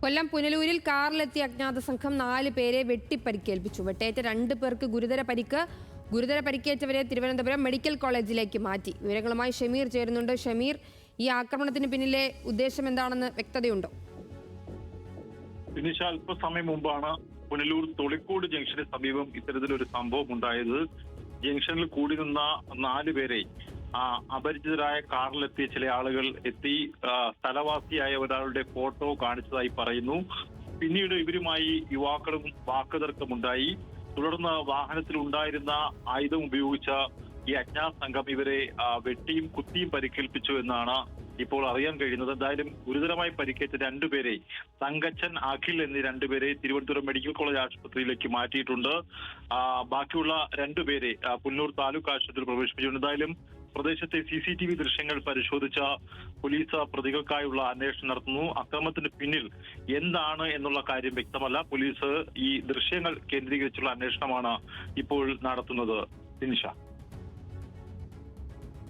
കൊല്ലം പുനലൂരിൽ കാറിലെത്തിയ അജ്ഞാത സംഘം 4 പേരെ വെട്ടിപ്പരിക്കേൽപ്പിച്ചു. വെട്ടേറ്റ 2 പേർക്ക് ഗുരുതര പരിക്കേറ്റവരെ തിരുവനന്തപുരം മെഡിക്കൽ കോളേജിലേക്ക് മാറ്റി. വിവരങ്ങളുമായി ഷമീർ ചേരുന്നുണ്ട്. ഷമീർ, ഈ ആക്രമണത്തിന് പിന്നിലെ ഉദ്ദേശം എന്താണെന്ന് വ്യക്തതയുണ്ടോ? വിനിഷ, അല്പസമയം മുമ്പാണ് പുനലൂർ തൊളിക്കോട് ജംഗ്ഷന് സമീപം ഇത്തരത്തിലൊരു സംഭവം ഉണ്ടായത്. ജംഗ്ഷനിൽ കൂടി നിന്ന 4 പേരെ അപരിചിതരായ കാറിലെത്തിയ ചില ആളുകൾ എത്തി സ്ഥലവാസിയായ ഒരാളുടെ ഫോട്ടോ കാണിച്ചതായി പറയുന്നു. പിന്നീട് ഇവരുമായി യുവാക്കളും വാക്കുതർക്കമുണ്ടായി. തുടർന്ന് വാഹനത്തിൽ ഉണ്ടായിരുന്ന ആയുധം ഉപയോഗിച്ച ഈ അജ്ഞാത സംഘം ഇവരെ വെട്ടിയും കുത്തിയും പരിക്കേൽപ്പിച്ചു എന്നാണ് ഇപ്പോൾ അറിയാൻ കഴിയുന്നത്. എന്തായാലും ഗുരുതരമായി പരിക്കേറ്റ 2 പേരെ, തങ്കച്ചൻ, അഖിൽ എന്നീ 2 പേരെ തിരുവനന്തപുരം മെഡിക്കൽ കോളേജ് ആശുപത്രിയിലേക്ക് മാറ്റിയിട്ടുണ്ട്. ബാക്കിയുള്ള 2 പേരെ പുനലൂർ താലൂക്ക് ആശുപത്രിയിൽ പ്രവേശിപ്പിച്ചിട്ടുണ്ട്. എന്തായാലും പ്രദേശത്തെ CCTV ദൃശ്യങ്ങൾ പരിശോധിച്ച പോലീസ് പ്രതികൾക്കായുള്ള അന്വേഷണം നടത്തുന്നു. അക്രമത്തിന് പിന്നിൽ എന്താണ് എന്നുള്ള കാര്യം വ്യക്തമല്ല. പോലീസ് ഈ ദൃശ്യങ്ങൾ കേന്ദ്രീകരിച്ചുള്ള അന്വേഷണമാണ് ഇപ്പോൾ നടത്തുന്നത്. നിനിഷ.